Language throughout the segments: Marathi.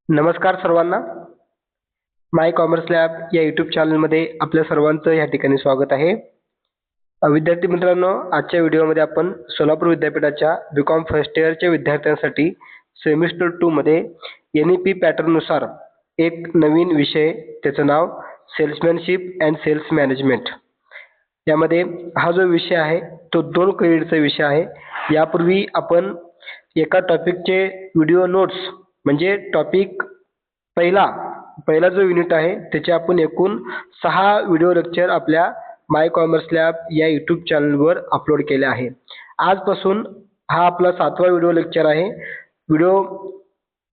नमस्कार सर्वांना. माय कॉमर्स लॅब या यूट्यूब चॅनलमध्ये आपल्या सर्वांचं या ठिकाणी स्वागत आहे. विद्यार्थी मित्रांनो, आजच्या व्हिडिओमध्ये आपण सोलापूर विद्यापीठाच्या बीकॉम फर्स्ट इयरच्या विद्यार्थ्यांसाठी सेमिस्टर 2 मध्ये NEP पॅटर्ननुसार एक नवीन विषय, त्याचं नाव सेल्समॅनशिप अँड सेल्स मॅनेजमेंट. यामध्ये हा जो विषय आहे तो 2 क्रेडिटचा विषय आहे. यापूर्वी आपण एका टॉपिकचे व्हिडिओ नोट्स म्हणजे टॉपिक पहिला जो युनिट आहे त्याचे आपण एकूण 6 व्हिडिओ लेक्चर आपल्या माय कॉमर्स लॅब या यूट्यूब चॅनलवर अपलोड केले आहे. आजपासून हा आपला 7वा व्हिडिओ लेक्चर आहे. व्हिडिओ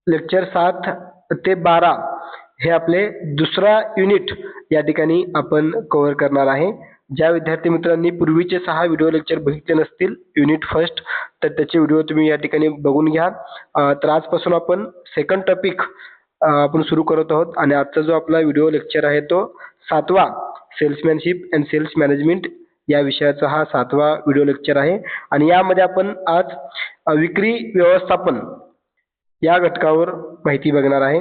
लेक्चर 7 ते 12 हे आपले दुसरा युनिट या ठिकाणी आपण कव्हर करणार आहे. ज्या विद्यार्थी मित्रांनी पूर्वीचे 6 व्हिडिओ लेक्चर बघितले नसतील युनिट फर्स्ट, तर त्याचे व्हिडिओ तुम्ही या ठिकाणी बघून घ्या. तर आजपासून आपण सेकंड टॉपिक आपण सुरू करत आहोत आणि आजचा जो आपला व्हिडिओ लेक्चर आहे तो 7वा सेल्समॅनशिप अँड सेल्स मॅनेजमेंट या विषयाचा हा 7वा व्हिडिओ लेक्चर आहे. आणि यामध्ये आपण आज विक्री व्यवस्थापन या घटकावर माहिती बघणार आहे.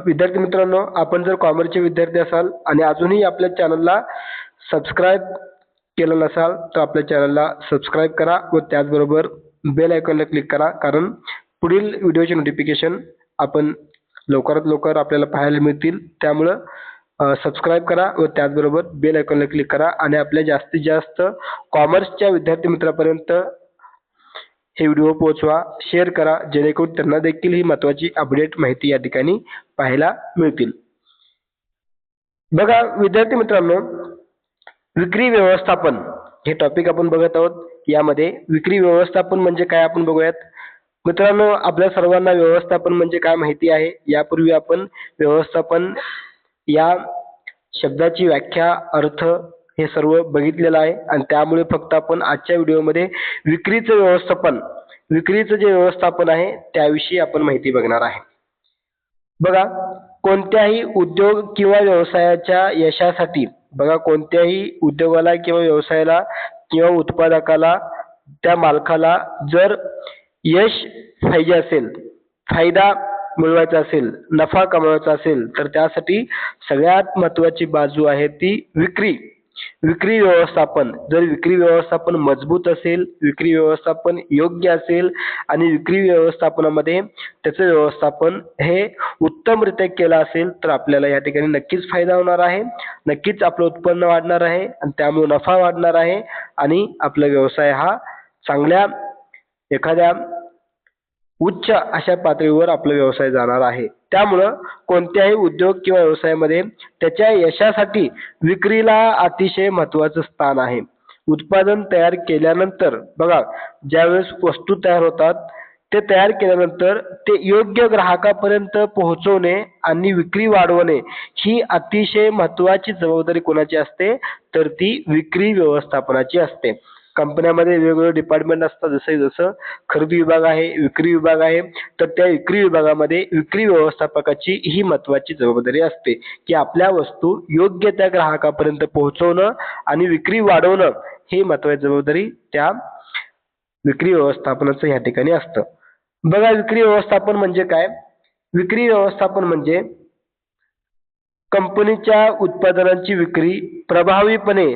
विद्यार्थी मित्रांनो, आपण जर कॉमर्सचे विद्यार्थी असाल आणि अजूनही आपल्या चॅनलला सबस्क्राईब केलं नसाल तर आपल्या चॅनलला सबस्क्राईब करा व त्याचबरोबर बेल आयकॉनला क्लिक करा, कारण पुढील व्हिडिओचे नोटिफिकेशन आपण लवकरात लवकर आपल्याला पाहायला मिळतील. त्यामुळं सबस्क्राईब करा व त्याचबरोबर बेल आयकॉनला क्लिक करा आणि आपल्या जास्तीत जास्त कॉमर्सच्या विद्यार्थी मित्रांपर्यंत हे व्हिडिओ पोहोचवा, शेअर करा, जेणेकरून त्यांना देखील ही महत्त्वाची अपडेट माहिती या ठिकाणी पाहायला मिळतील. बघा विद्यार्थी मित्रांनो, विक्री व्यवस्थापन हे टॉपिक आपण बघत आहोत. यामध्ये विक्री व्यवस्थापन म्हणजे काय आपण बघूयात. मित्रांनो, आपल्या सर्वांना व्यवस्थापन म्हणजे काय माहिती आहे. यापूर्वी आपण व्यवस्थापन या शब्दाची व्याख्या, अर्थ हे सर्व बघितलेलं आहे आणि त्यामुळे फक्त आपण आजच्या व्हिडिओमध्ये विक्रीचं जे व्यवस्थापन आहे त्याविषयी आपण माहिती बघणार आहे. बघा, कोणत्याही उद्योग किंवा व्यवसायाच्या यशासाठी कोणत्याही उद्योगाला किंवा व्यवसायाला किंवा उत्पादकाला, त्या मालकाला जर यश पाहिजे असेल, फायदा मिळवायचा असेल, नफा कमवायचा असेल, तर त्यासाठी सगळ्यात महत्त्वाची बाजू आहे ती विक्री व्यवस्थापन. जर विक्री व्यवस्थापन मजबूत असेल, विक्री व्यवस्थापन योग्य असेल आणि विक्री व्यवस्थापनामध्ये त्याचं व्यवस्थापन हे उत्तमरित्या केलं असेल तर आपल्याला या ठिकाणी नक्कीच फायदा होणार आहे, नक्कीच आपलं उत्पन्न वाढणार आहे आणि त्यामुळे नफा वाढणार आहे आणि आपला व्यवसाय हा चांगल्या एखाद्या उच्च अशा पातळीवर आपला व्यवसाय जाणार आहे. त्यामुळं कोणत्याही उद्योग किंवा व्यवसायामध्ये त्याच्या यशासाठी विक्रीला अतिशय महत्त्वाचं स्थान आहे. उत्पादन तयार केल्यानंतर ज्यावेळेस वस्तू तयार होतात, ते तयार केल्यानंतर ते योग्य ग्राहकापर्यंत पोहोचवणे आणि विक्री वाढवणे ही अतिशय महत्त्वाची जबाबदारी कोणाची असते, तर ती विक्री व्यवस्थापनाची असते. कंपन्यामध्ये वेगवेगळे डिपार्टमेंट असतात. जसं खरेदी विभाग आहे, विक्री विभाग आहे, तर त्या विक्री विभागामध्ये विक्री व्यवस्थापकाची ही महत्त्वाची जबाबदारी असते की आपल्या वस्तू योग्य त्या ग्राहकापर्यंत पोहोचवणं आणि विक्री वाढवणं ही महत्त्वाची जबाबदारी त्या विक्री व्यवस्थापनाचं या ठिकाणी असतं. बघा, विक्री व्यवस्थापन म्हणजे काय. विक्री व्यवस्थापन म्हणजे कंपनीच्या उत्पादनांची विक्री प्रभावीपणे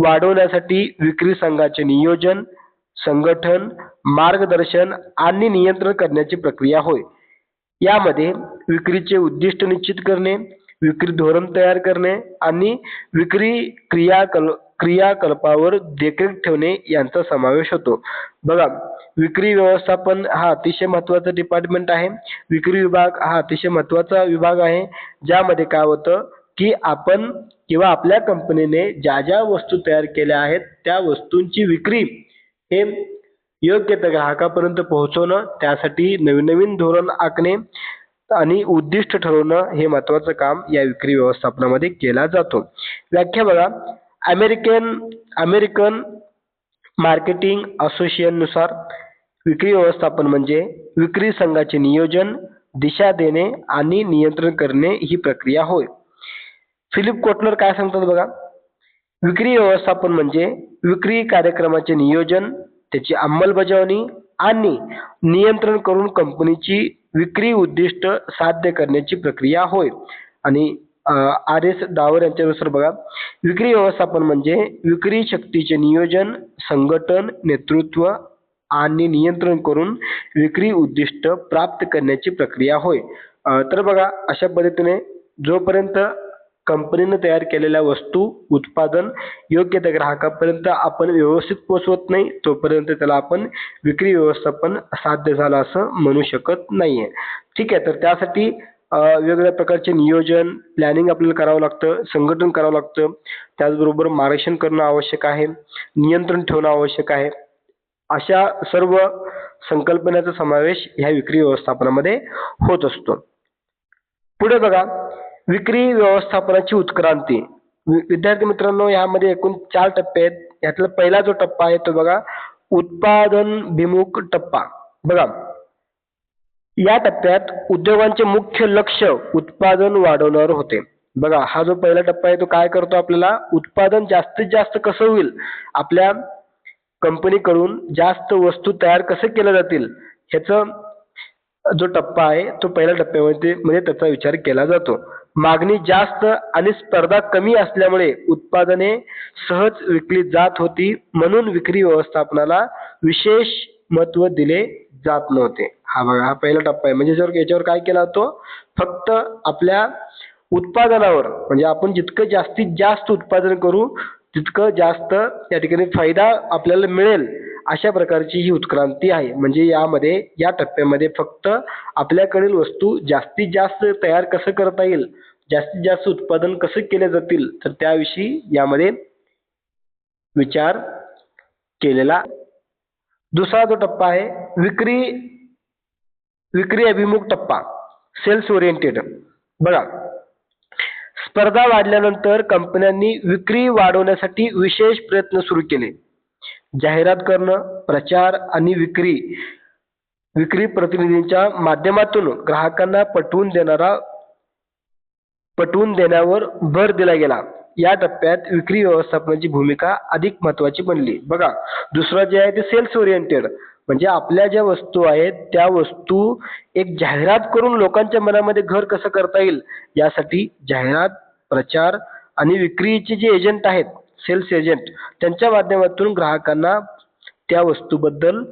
वाढवण्यासाठी विक्री संघाचे नियोजन, संघटन, मार्गदर्शन आणि नियंत्रण करण्याची प्रक्रिया होय. यामध्ये विक्रीचे उद्दिष्ट निश्चित करणे, विक्री धोरण तयार करणे आणि विक्री क्रियाकलापावर देखरेख ठेवणे यांचा समावेश होतो. बघा, विक्री व्यवस्थापन हा अतिशय महत्त्वाचा डिपार्टमेंट आहे. विक्री विभाग हा अतिशय महत्त्वाचा विभाग आहे, ज्यामध्ये काय होतं की आपण किंवा आपल्या कंपनीने ज्या ज्या वस्तू तयार केल्या आहेत त्या वस्तूंची विक्री हे योग्य त्या ग्राहकापर्यंत पोहोचवणं, त्यासाठी नवीन नवीन धोरण आखणे आणि उद्दिष्ट ठरवणं हे महत्त्वाचं काम या विक्री व्यवस्थापनामध्ये केला जातो. व्याख्या बघा, अमेरिकन मार्केटिंग असोसिएशन नुसार विक्री व्यवस्थापन म्हणजे विक्री संघाचे नियोजन, दिशा देणे आणि नियंत्रण करणे ही प्रक्रिया होय. फिलिप कोटलर काय सांगतात बघा, विक्री व्यवस्थापन म्हणजे विक्री कार्यक्रमाचे नियोजन, त्याची अंमलबजावणी आणि नियंत्रण करून कंपनीची विक्री उद्दिष्ट साध्य करण्याची प्रक्रिया होय. आणि RS डावर यांच्यानुसार बघा, विक्री व्यवस्थापन म्हणजे विक्री शक्तीचे नियोजन, संघटन, नेतृत्व आणि नियंत्रण करून विक्री उद्दिष्ट प्राप्त करण्याची प्रक्रिया होय. तर बघा, अशा पद्धतीने जोपर्यंत कंपनीने तयार केलेल्या वस्तू उत्पादन योग्य त्या ग्राहकापर्यंत आपण व्यवस्थित पोहोचवत नाही, तोपर्यंत त्याला आपण विक्री व्यवस्थापन साध्य झालं असं म्हणू शकत नाहीये. ठीक आहे, तर त्यासाठी वेगवेगळ्या प्रकारचे नियोजन, प्लॅनिंग आपल्याला करावं लागतं, संघटन करावं लागतं, त्याचबरोबर मार्गदर्शन करणं आवश्यक आहे, नियंत्रण ठेवणं आवश्यक आहे. अशा सर्व संकल्पनेचा समावेश ह्या विक्री व्यवस्थापनामध्ये होत असतो. पुढे बघा, विक्री व्यवस्थापनाची उत्क्रांती. विद्यार्थी मित्रांनो, यामध्ये एकूण 4 टप्पे आहेत. यातला पहिला जो टप्पा आहे तो बघा, उत्पादनभिमुख टप्पा. बघा, या टप्प्यात उद्योगांचे मुख्य लक्ष उत्पादन वाढवण्यावर होते. बघा, हा जो पहिला टप्पा आहे तो काय करतो, आपल्याला उत्पादन जास्तीत जास्त कसं होईल, आपल्या कंपनीकडून जास्त वस्तू तयार कसे केल्या जातील, ह्याचं जो टप्पा आहे तो पहिल्या टप्प्यामध्ये म्हणजे त्याचा विचार केला जातो. मागणी जास्त आणि स्पर्धा कमी असल्यामुळे उत्पादने सहज विकली जात होती, म्हणून विक्री व्यवस्थापनाला विशेष महत्त्व दिले जात नव्हते. हा बघा, हा पहिला टप्पा आहे. म्हणजे याच्यावर काय केला जातो, फक्त आपल्या उत्पादनावर, म्हणजे आपण जितकं जास्तीत जास्त उत्पादन करू तितकं जास्त त्या ठिकाणी फायदा आपल्याला मिळेल, अशा प्रकारची ही उत्क्रांती आहे. म्हणजे यामध्ये या टप्प्यामध्ये फक्त आपल्याकडील वस्तू जास्तीत जास्त तयार कसं करता येईल, जास्तीत जास्त उत्पादन कसं केले जातील, तर त्याविषयी यामध्ये विचार केलेला. दुसरा जो टप्पा आहे विक्री अभिमुख टप्पा, सेल्स ओरिएंटेड. बघा, स्पर्धा वाढल्यानंतर कंपन्यांनी विक्री वाढवण्यासाठी विशेष प्रयत्न सुरू केले. जाहिरात करणं, प्रचार आणि विक्री प्रतिनिधींच्या माध्यमातून ग्राहकांना पटवून देण्यावर भर दिला गेला. या टप्प्यात विक्री व्यवस्थापनाची भूमिका अधिक महत्त्वाची बनली. बघा, दुसरं जे आहे ते सेल्स ओरिएंटेड, म्हणजे आपल्या ज्या वस्तू आहेत त्या वस्तू एक जाहिरात करून लोकांच्या मनामध्ये घर कसं करता येईल, यासाठी जाहिरात, प्रचार आणि विक्रीचे जे एजंट आहेत, सेल्स एजंट, त्यांच्या माध्यमातून ग्राहकांना त्या वस्तूबद्दल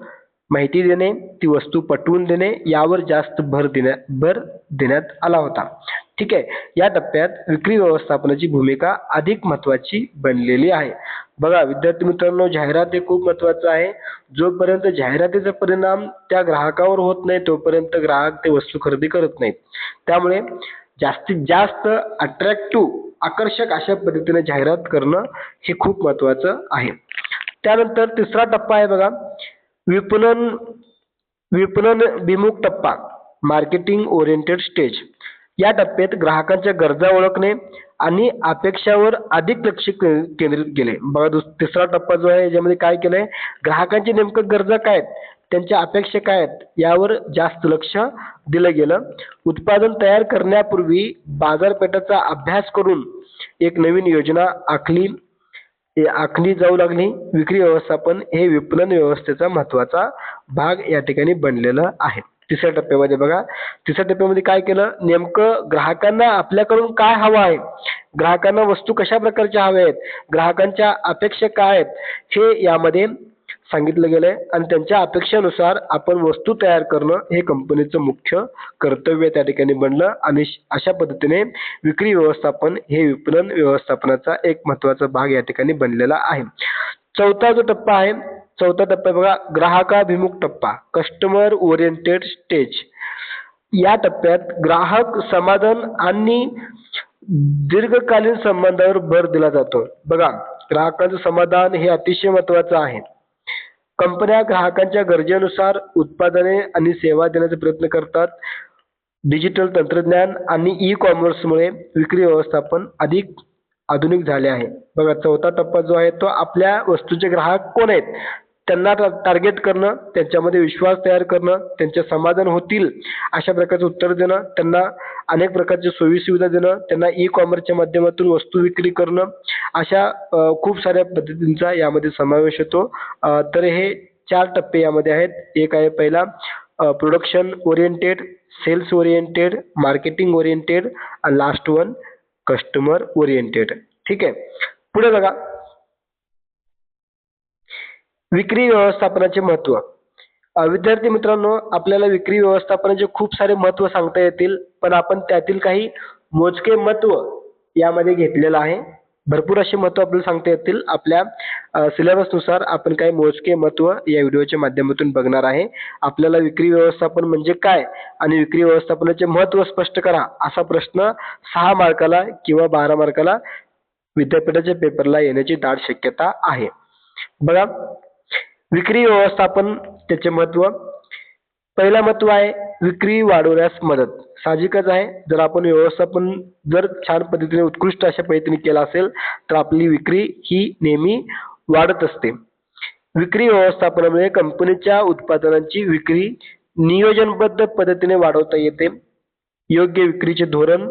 माहिती देणे, ती वस्तू पटवून देणे, यावर जास्त भर देण्यात आला होता. ठीक आहे, या टप्प्यात विक्री व्यवस्थापनाची भूमिका अधिक महत्त्वाची बनलेली आहे. बघा विद्यार्थी मित्रांनो, जाहिरात हे खूप महत्त्वाचं आहे. जोपर्यंत जाहिरातीचा परिणाम त्या ग्राहकावर होत नाही तोपर्यंत ग्राहक ते वस्तू खरेदी करत नाहीत. त्यामुळे जास्तीत जास्त अट्रॅक्टिव्ह, आकर्षक अशा पद्धतीने जाहिरात करणं हे खूप महत्त्वाचं आहे. त्यानंतर तिसरा टप्पा आहे बघा, विपणनभिमुख टप्पा, मार्केटिंग ओरिएंटेड स्टेज. या टप्प्यात ग्राहकांच्या गरजा ओळखणे आणि अपेक्षावर अधिक लक्ष केंद्रित केले. बघा, तिसरा टप्पा जो आहे याच्यामध्ये काय केलंय, ग्राहकांची नेमकं गरजा काय आहेत, त्यांच्या अपेक्षा काय आहेत, यावर जास्त लक्ष दिलं गेलं. उत्पादन तयार करण्यापूर्वी बाजारपेठाचा अभ्यास करून एक नवीन योजना आखली जाऊ लागली. विक्री व्यवस्थापन हे विपणन व्यवस्थेचा महत्त्वाचा भाग या ठिकाणी बनलेलं आहे. तिसऱ्या टप्प्यामध्ये बघा, तिसऱ्या टप्प्यामध्ये काय केलं, नेमकं ग्राहकांना आपल्याकडून काय हवं आहे, ग्राहकांना वस्तू कशा प्रकारच्या हव्या आहेत, ग्राहकांच्या अपेक्षा काय आहेत, हे यामध्ये सांगितलं गेलंय. आणि त्यांच्या अपेक्षेनुसार आपण वस्तू तयार करणं हे कंपनीचं मुख्य कर्तव्य त्या ठिकाणी बनलं. आणि अशा पद्धतीने विक्री व्यवस्थापन हे विपणन व्यवस्थापनाचा एक महत्त्वाचा भाग या ठिकाणी बनलेला आहे. चौथा जो टप्पा आहे, चौथा टप्पा बघा, ग्राहकाभिमुख टप्पा, कस्टमर ओरिएंटेड स्टेज. या टप्प्यात ग्राहक समाधान आणि दीर्घकालीन संबंधावर भर दिला जातो. बघा, ग्राहकांचं समाधान हे अतिशय महत्त्वाचं आहे. कंपन्या ग्राहकांच्या गरजेनुसार उत्पादने आणि सेवा देण्याचा प्रयत्न करतात. डिजिटल तंत्रज्ञान आणि ई-कॉमर्समुळे विक्री व्यवस्थापन अधिक आधुनिक झाले आहे. बघा, चौथा टप्पा जो आहे तो आपल्या वस्तूचे ग्राहक कोण आहेत त्यांना टार्गेट करणं, त्यांच्यामध्ये विश्वास तयार करणं, त्यांचे समाधान होतील अशा प्रकारचं उत्तर देणं, त्यांना अनेक प्रकारच्या सोयी सुविधा देणं, त्यांना ई-कॉमर्सच्या माध्यमातून वस्तू विक्री करणं, अशा खूप साऱ्या पद्धतींचा यामध्ये समावेश होतो. तर हे 4 टप्पे यामध्ये आहेत. एक आहे पहिला production oriented, sales oriented, marketing oriented आणि लास्ट वन कस्टमर ओरिएंटेड. ठीक आहे. पुढे बघा, विक्री व्यवस्थापनाचे महत्त्व. विद्यार्थी मित्रांनो, आपल्याला विक्री व्यवस्थापनाचे खूप सारे महत्त्व सांगता येतील, पण आपण त्यातील काही मोजके महत्त्व यामध्ये घेतलेलं आहे. भरपूर असे महत्त्व आपल्याला सांगता येतील. आपल्या सिलेबसनुसार आपण काही मोजके महत्त्व या व्हिडिओच्या माध्यमातून बघणार आहे. आपल्याला विक्री व्यवस्थापन म्हणजे काय आणि विक्री व्यवस्थापनाचे महत्त्व स्पष्ट करा असा प्रश्न 6 मार्काला किंवा 12 मार्काला विद्यापीठाच्या पेपरला येण्याची दाट शक्यता आहे. बघा, विक्री व्यवस्थापन त्याचे महत्त्व. पहिला महत्त्व आहे विक्री वाढवण्यास मदत. साहजिकच आहे, जर आपण व्यवस्थापन जर छान पद्धतीने उत्कृष्ट अशा पद्धतीने केला असेल तर आपली विक्री ही नेहमी वाढत असते. विक्री व्यवस्थापनामुळे कंपनीच्या उत्पादनांची विक्री नियोजनबद्ध पद्धतीने वाढवता येते. योग्य विक्रीचे धोरण,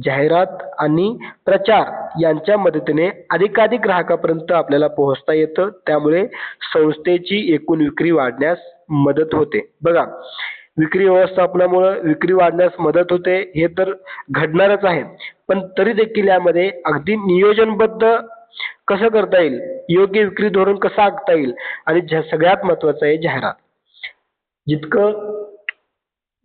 जाहिरात आणि प्रचार यांच्या मदतीने अधिकाधिक ग्राहकापर्यंत आपल्याला पोहोचता येतं. त्यामुळे संस्थेची एकूण विक्री वाढण्यास मदत होते. बघा, विक्री व्यवस्थापनामुळे विक्री वाढण्यास मदत होते हे तर घडणारच आहे, पण तरी देखील यामध्ये अगदी नियोजनबद्ध कसं करता येईल, योग्य विक्री धोरण कसं आखता येईल आणि सगळ्यात महत्त्वाचं आहे जाहिरात. जितकं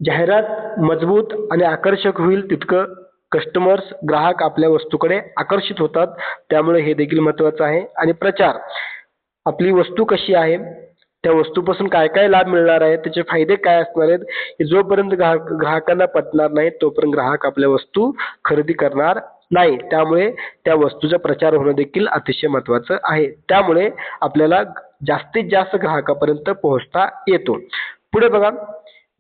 जाहिरात मजबूत आणि आकर्षक होईल तितकं कस्टमर्स ग्राहक आपल्या वस्तूकडे आकर्षित होतात. त्यामुळे हे देखील महत्त्वाचं आहे. आणि प्रचार, आपली वस्तू कशी आहे, त्या वस्तूपासून काय काय लाभ मिळणार आहे, त्याचे फायदे काय असणार आहेत, हे जोपर्यंत ग्राहकांना पटणार नाही तोपर्यंत ग्राहक आपल्या वस्तू खरेदी करणार नाही. त्यामुळे त्या वस्तूचा प्रचार होणं देखील अतिशय महत्त्वाचं आहे. त्यामुळे आपल्याला जास्तीत जास्त ग्राहकापर्यंत पोहोचता येतो. पुढे बघा,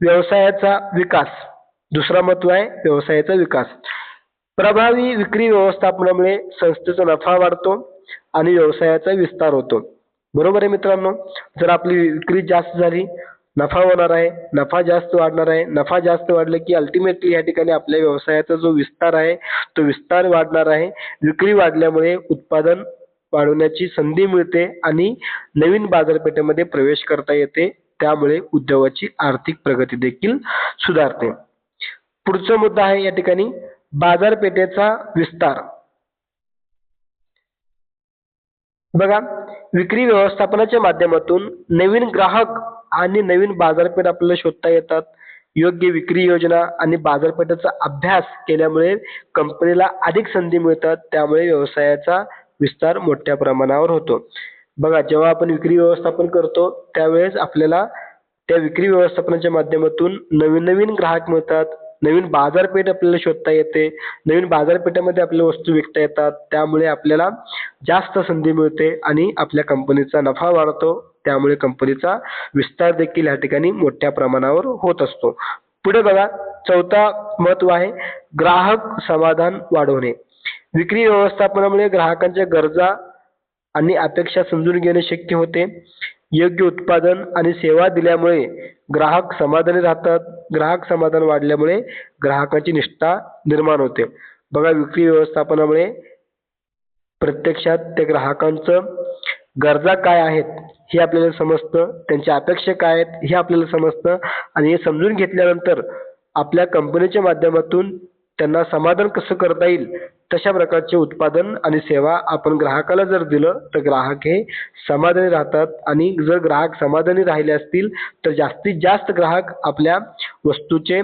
व्यवसायाचा विकास. दुसरा महत्त्व आहे व्यवसायाचा विकास. प्रभावी विक्री व्यवस्थापनामुळे संस्थेचा नफा वाढतो आणि व्यवसायाचा विस्तार होतो. बरोबर आहे मित्रांनो. जर आपली विक्री जास्त झाली, नफा होणार आहे, नफा जास्त वाढणार आहे. नफा जास्त वाढला की अल्टिमेटली या ठिकाणी आपल्या व्यवसायाचा जो विस्तार आहे तो विस्तार वाढणार आहे. विक्री वाढल्यामुळे उत्पादन वाढवण्याची संधी मिळते आणि नवीन बाजारपेठेमध्ये प्रवेश करता येते. त्यामुळे उद्योगाची आर्थिक प्रगती देखील सुधारते. पुढचा मुद्दा आहे या ठिकाणी बाजारपेठेचा विस्तार. बघा, विक्री व्यवस्थापनाच्या माध्यमातून नवीन ग्राहक आणि नवीन बाजारपेठ आपल्याला शोधता येतात. योग्य विक्री योजना आणि बाजारपेठेचा अभ्यास केल्यामुळे कंपनीला अधिक संधी मिळतात. त्यामुळे व्यवसायाचा विस्तार मोठ्या प्रमाणावर होतो. बघा, जेव्हा आपण विक्री व्यवस्थापन करतो त्यावेळेस आपल्याला त्या विक्री व्यवस्थापनाच्या माध्यमातून नवीन नवीन ग्राहक मिळतात, नवीन बाजारपेठ आपल्याला शोधता येते, नवीन बाजारपेठेमध्ये आपल्या वस्तू विकता येतात. त्यामुळे आपल्याला जास्त संधी मिळते आणि आपल्या कंपनीचा नफा वाढतो. त्यामुळे कंपनीचा विस्तार देखील या ठिकाणी मोठ्या प्रमाणावर होत असतो. पुढे बघा, चौथा महत्त्व आहे ग्राहक समाधान वाढवणे. विक्री व्यवस्थापनामुळे ग्राहकांच्या गरजा आणि अपेक्षा समजून घेणे शक्य होते. योग्य उत्पादन आणि सेवा दिल्यामुळे ग्राहक समाधानी राहतात. ग्राहक समाधान वाढल्यामुळे ग्राहकांची निष्ठा निर्माण होते. बघा, विक्री व्यवस्थापनामुळे प्रत्यक्षात त्या ग्राहकांचं गरजा काय आहेत हे आपल्याला समजतं, त्यांच्या अपेक्षा काय आहेत हे आपल्याला समजतं आणि हे समजून घेतल्यानंतर आपल्या कंपनीच्या माध्यमातून त्यांना समाधान कसं करता येईल तशा प्रकारचे उत्पादन आणि सेवा आपण ग्राहकाला जर दिलं तर ग्राहक हे समाधानी राहतात. आणि जर ग्राहक समाधानी राहिले असतील तर जास्तीत जास्त ग्राहक आपल्या वस्तूचे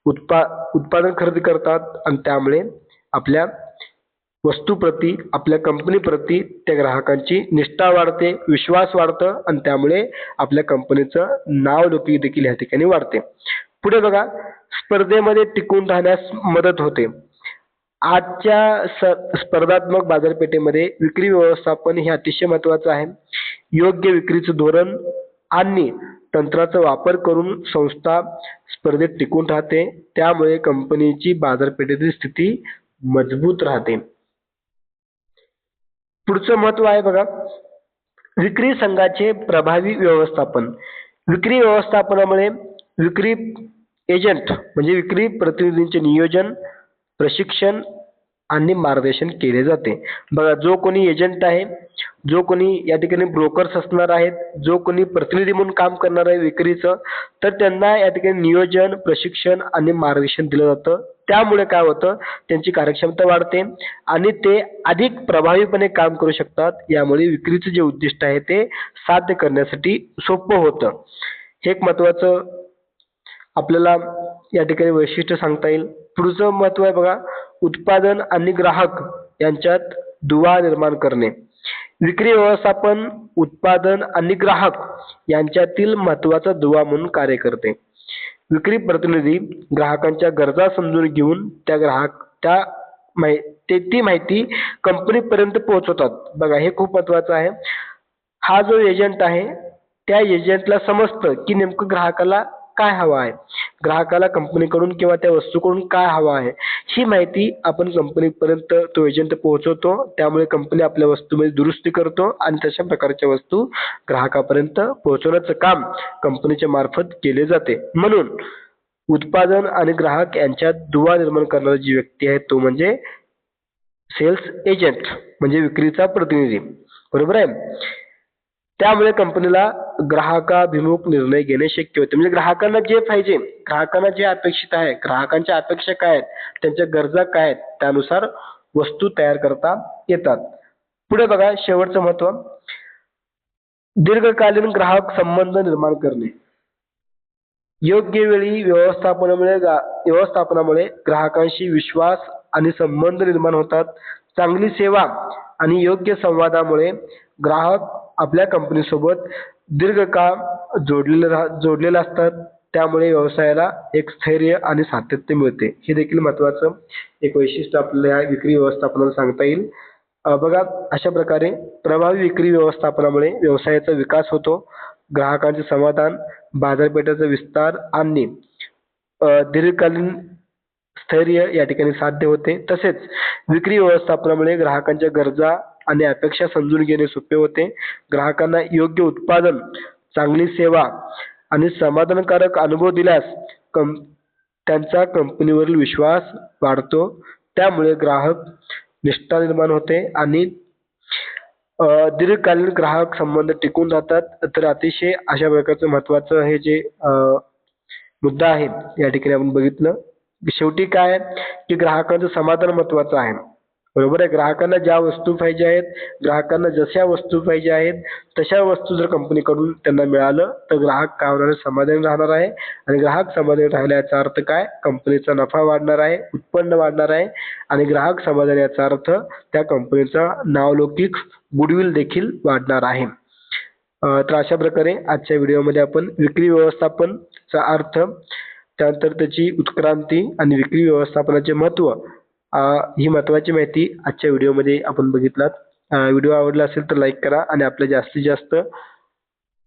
उत्पादन खरेदी करतात आणि त्यामुळे आपल्या वस्तूप्रती, आपल्या कंपनीप्रती त्या ग्राहकांची निष्ठा वाढते, विश्वास वाढतं आणि त्यामुळे आपल्या कंपनीचं नाव देखील या ठिकाणी वाढते. पुढे बघा, स्पर्धेमध्ये टिकून राहण्यास मदत होते. आजच्या स्पर्धात्मक बाजारपेठेमध्ये विक्री व्यवस्थापन हे अतिशय महत्त्वाचं आहे. योग्य विक्रीचं धोरण आणि तंत्राचा वापर करून संस्था स्पर्धेत टिकून राहते. त्यामुळे कंपनीची बाजारपेठेतील स्थिती मजबूत राहते. पुढचं महत्त्व आहे बघा, विक्री संघाचे प्रभावी व्यवस्थापन. विक्री व्यवस्थापनामुळे विक्री एजंट म्हणजे विक्री प्रतिनिधींचे नियोजन, प्रशिक्षण आणि मार्गदर्शन केले जाते. बघा, जो कोणी एजंट आहे, जो कोणी या ठिकाणी ब्रोकर्स असणार आहेत, जो कोणी प्रतिनिधी म्हणून काम करणार आहे विक्रीचं, तर त्यांना या ठिकाणी नियोजन, प्रशिक्षण आणि मार्गदर्शन दिलं जातं. त्यामुळे काय होतं, त्यांची कार्यक्षमता वाढते आणि ते अधिक प्रभावीपणे काम करू शकतात. यामुळे विक्रीचं जे उद्दिष्ट आहे ते साध्य करण्यासाठी सोपं होतं. हे एक महत्त्वाचं आपल्याला या ठिकाणी वैशिष्ट्य सांगता येईल. पुढचं महत्व आहे बघा, उत्पादन आणि ग्राहक यांच्यात दुवा निर्माण करणे. विक्री व्यवस्थापन उत्पादन आणि ग्राहक यांच्यातील महत्वाचा दुवा म्हणून कार्य करते. विक्री प्रतिनिधी ग्राहकांच्या गरजा समजून घेऊन ती माहिती कंपनीपर्यंत पोहोचवतात. बघा, हे खूप महत्वाचं आहे. हा जो एजंट आहे, त्या एजंटला समजतं की नेमकं ग्राहकाला काय हवं आहे, ग्राहकाला कंपनीकडून किंवा त्या वस्तूकडून काय हवं आहे, ही माहिती आपण कंपनीपर्यंत तो एजंट पोहोचवतो. त्यामुळे कंपनी आपल्या वस्तूमध्ये दुरुस्ती करतो आणि तशा प्रकारच्या वस्तू ग्राहकापर्यंत पोहोचवण्याचं काम कंपनीच्या मार्फत केले जाते. म्हणून उत्पादन आणि ग्राहक यांच्यात दुवा निर्माण करणारी जी व्यक्ती आहे तो म्हणजे सेल्स एजंट, म्हणजे विक्रीचा प्रतिनिधी. बरोबर आहे. त्यामुळे कंपनीला ग्राहकाभिमुख निर्णय घेणे शक्य होते. म्हणजे ग्राहकांना जे पाहिजे, ग्राहकांना जे अपेक्षित आहे, ग्राहकांच्या अपेक्षा काय आहेत, त्यांच्या गरजा काय आहेत, त्यानुसार वस्तू तयार करता येतात. पुढे बघा, शेवटचं महत्व, दीर्घकालीन ग्राहक संबंध निर्माण करणे. योग्य वेळी व्यवस्थापनामुळे ग्राहकांशी विश्वास आणि संबंध निर्माण होतात. चांगली सेवा आणि योग्य संवादामुळे ग्राहक आपल्या कंपनीसोबत दीर्घकाळ जोडलेले असतात. त्यामुळे व्यवसायाला एक स्थैर्य आणि सातत्य मिळते. हे देखील महत्वाचं एक वैशिष्ट्य आपल्याला या विक्री व्यवस्थापनाला सांगता येईल. बघा, अशा प्रकारे प्रभावी विक्री व्यवस्थापनामुळे व्यवसायाचा विकास होतो. ग्राहकांचे समाधान, बाजारपेठेचा विस्तार आणि दीर्घकालीन स्थैर्य या ठिकाणी साध्य होते. तसेच विक्री व्यवस्थापनामुळे ग्राहकांच्या गरजा आणि अपेक्षा समजून घेणे सोपे होते. ग्राहकांना योग्य उत्पादन, चांगली सेवा आणि समाधानकारक अनुभव दिल्यास त्यांचा कंपनीवरील विश्वास वाढतो. त्यामुळे ग्राहक निष्ठा निर्माण होते आणि दीर्घकालीन ग्राहक संबंध टिकून राहतात. तर अतिशय अशा प्रकारचं महत्वाचं हे जे मुद्दा आहे या ठिकाणी आपण बघितलं. शेवटी काय आहे की ग्राहकांचं समाधान महत्वाचं आहे. बरोबर आहे. ग्राहकांना ज्या वस्तू पाहिजे आहेत, ग्राहकांना जशा वस्तू पाहिजे आहेत तशा वस्तू जर कंपनीकडून त्यांना मिळालं तर ग्राहक काय होणार आहे, समाधानी राहणार आहे. आणि ग्राहक समाधानी राहिला याचा अर्थ काय, कंपनीचा नफा वाढणार आहे, उत्पन्न वाढणार आहे. आणि ग्राहक समाधानी याचा अर्थ त्या कंपनीचा नावलौकिक गुडविल देखील वाढणार आहे. तर अशा प्रकारे आजच्या व्हिडिओमध्ये आपण विक्री व्यवस्थापनचा अर्थ, त्यानंतर त्याची उत्क्रांती आणि विक्री व्यवस्थापनाचे महत्त्व, ही महत्त्वाची माहिती आजच्या व्हिडिओमध्ये आपण बघितलात. व्हिडिओ आवडला असेल तर लाईक करा आणि आपल्या जास्तीत जास्त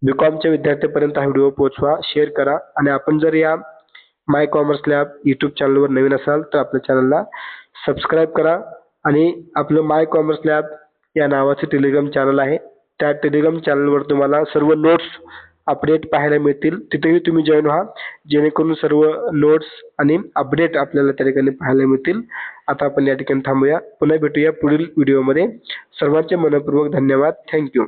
बीकॉमच्या विद्यार्थ्यांपर्यंत हा व्हिडिओ पोहोचवा, शेअर करा. आणि आपण जर या माय कॉमर्स लॅब यूट्यूब चॅनलवर नवीन असाल तर आपल्या चॅनलला सबस्क्राईब करा. आणि आपलं माय कॉमर्स लॅब या नावाचं टेलिग्राम चॅनल आहे. त्या टेलिग्राम चॅनलवर तुम्हाला सर्व नोट्स अपडेट पाहायला मिळतील. तिथेही तुम्ही जॉईन व्हा, जेणेकरून सर्व नोट्स आणि अपडेट आपल्याला त्या ठिकाणी पाहायला मिळतील. आता आपण या ठिकाणी थांबूया. पुन्हा भेटूया पुढील व्हिडिओमध्ये. सर्वांचे मनःपूर्वक धन्यवाद. थँक्यू.